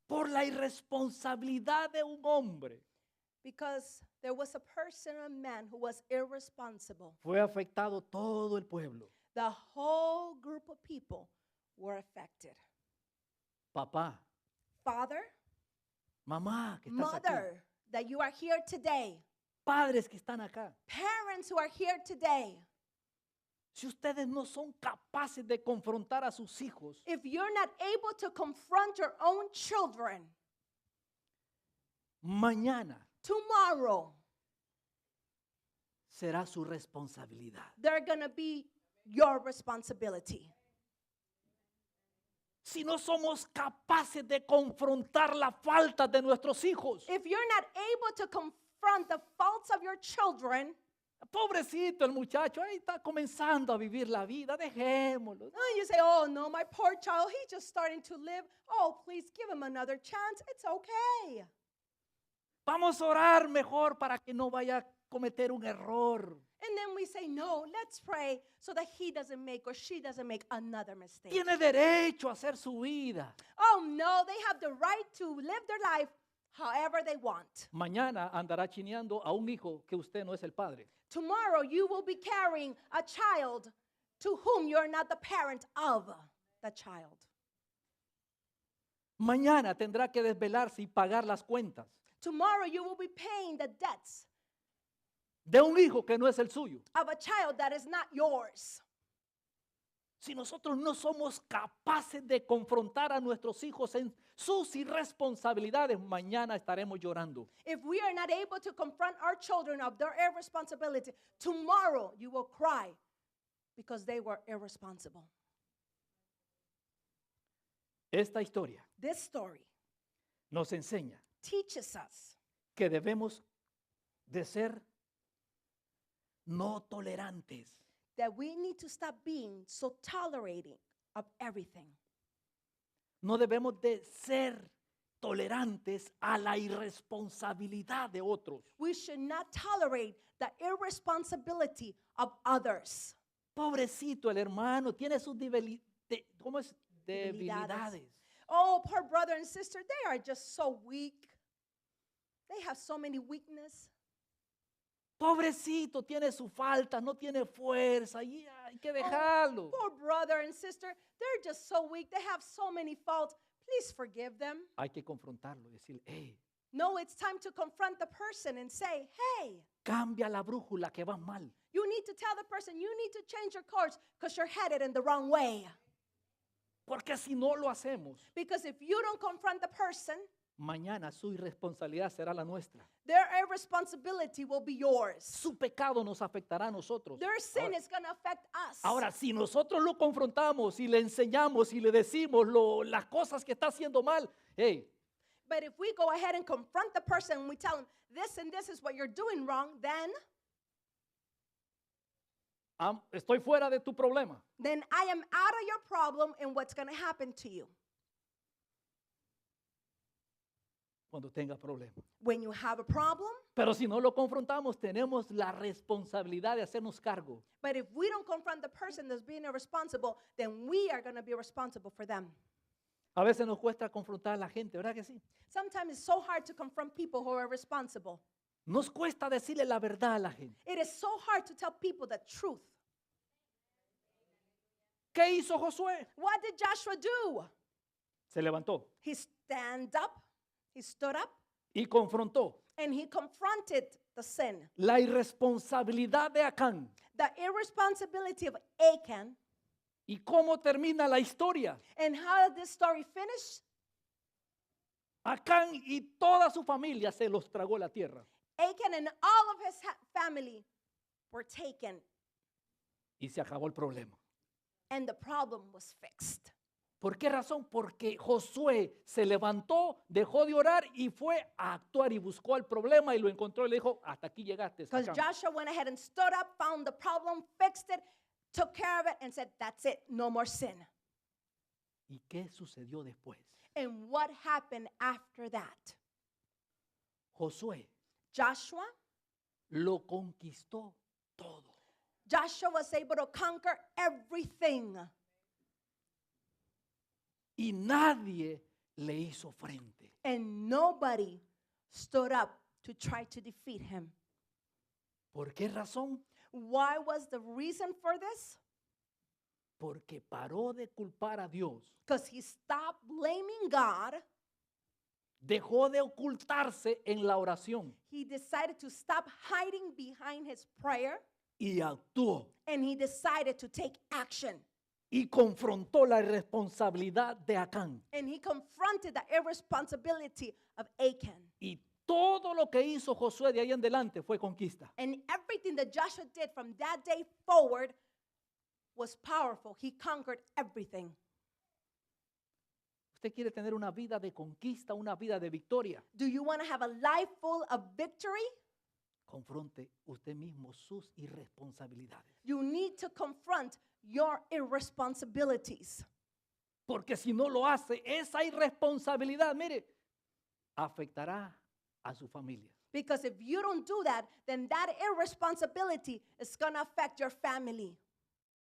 Por la irresponsabilidad de un hombre Because there was a person, a man who was irresponsible. fue afectado todo el pueblo. The whole group of people were affected. Papá, Father, mamá, que estás aquí. mother, that you are here today. Padres que están acá. Parents who are here today. Si ustedes no son capaces de confrontar a sus hijos, If you're not able to confront your own children, mañana tomorrow, será su responsabilidad. they're going to be your responsibility. Si no somos capaces de confrontar la falta de nuestros hijos, If you're not able to confront the faults of your children, pobrecito el muchacho, ahí está comenzando a vivir la vida, dejémoslo. you say, oh no, my poor child, he's just starting to live. Oh, please give him another chance. It's okay. Vamos a orar mejor para que no vaya a cometer un error. And then we say, no, let's pray so that he doesn't make or she doesn't make another mistake. Tiene derecho a hacer su vida. Oh no, they have the right to live their life however they want. Mañana andará chineando a un hijo que usted no es el padre. Tomorrow you will be carrying a child to whom you're not the parent of the child. Mañana tendrá que desvelarse y pagar las cuentas. Tomorrow you will be paying the debts de un hijo que no es el suyo. of a child that is not yours. Si nosotros no somos capaces de confrontar a nuestros hijos en sus irresponsabilidades, mañana estaremos llorando. If we are not able to confront our children of their irresponsibility, tomorrow you will cry because they were irresponsible. Esta historia This story nos enseña teaches us que debemos de ser no tolerantes. that we need to stop being so tolerating of everything. No debemos de ser tolerantes a la irresponsabilidad de otros. We should not tolerate the irresponsibility of others. Pobrecito el hermano, tiene sus ¿cómo es? Debilidades. Oh, poor brother and sister, they are just so weak. They have so many weaknesses. Pobrecito, tiene su falta, no tiene fuerza, y hay que dejarlo. Poor brother and sister, they're just so weak. They have so many faults. Please forgive them. Hay que confrontarlo y decirle, hey, No, it's time to confront the person and say, hey, cambia la brújula que va mal. you need to tell the person, you need to change your course because you're headed in the wrong way. Porque si no lo hacemos, Because if you don't confront the person, mañana su irresponsabilidad será la nuestra. their irresponsibility will be yours. Su pecado nos afectará a nosotros. Their sin Ahora, is going to affect us. ahora, si nosotros lo confrontamos y le enseñamos y le decimos las cosas que está haciendo mal, hey, But if we go ahead and confront the person and we tell them, this and this is what you're doing wrong, then estoy fuera de tu problema. I am out of your problem and what's going to happen to you Cuando tenga problemas. when you have a problem. Pero si no lo confrontamos, tenemos la responsabilidad de hacernos cargo. But if we don't confront the person that's being irresponsible, then we are going to be responsible for them. A veces nos cuesta confrontar a la gente, ¿verdad que sí? Sometimes it's so hard to confront people who are responsible. Nos cuesta decirle la verdad a la gente. It is so hard to tell people the truth. ¿Qué hizo Josué? What did Joshua do? Se levantó He stood up, y confrontó and he confronted the sin. la irresponsabilidad de Acán. The irresponsibility of Achan. ¿Y cómo termina la historia? And how did this story finish? Acán y toda su familia se los tragó la tierra. Achan and all of his family were taken, Y se acabó el problema. and the problem was fixed. ¿Por qué razón? Porque Josué se levantó, dejó de orar y fue a actuar y buscó el problema y lo encontró y le dijo, hasta aquí llegaste. Because Acán". Joshua went ahead and stood up, found the problem, fixed it, took care of it, and said, that's it, no more sin. ¿Y qué sucedió después? And what happened after that? Josué Joshua lo conquistó todo. Joshua was able to conquer everything. Y nadie le hizo frente. And nobody stood up to try to defeat him. ¿Por qué razón? Why was the reason for this? Porque paró de culpar a Dios. Because he stopped blaming God. Dejó de ocultarse en la oración He decided to stop hiding behind his prayer, y actuó and he decided to take action. y confrontó la irresponsabilidad de Acán. And he confronted the irresponsibility of Achan. Y todo lo que hizo Josué de ahí en adelante fue conquista. And everything that Joshua did from that day forward was powerful. He conquered everything. ¿Usted quiere tener una vida de conquista, una vida de victoria? Do you want to have a life full of victory? Confronte usted mismo sus irresponsabilidades. You need to confront your irresponsibilities. Porque si no lo hace, esa irresponsabilidad, mire, afectará a su familia. Because if you don't do that, then that irresponsibility is going to affect your family.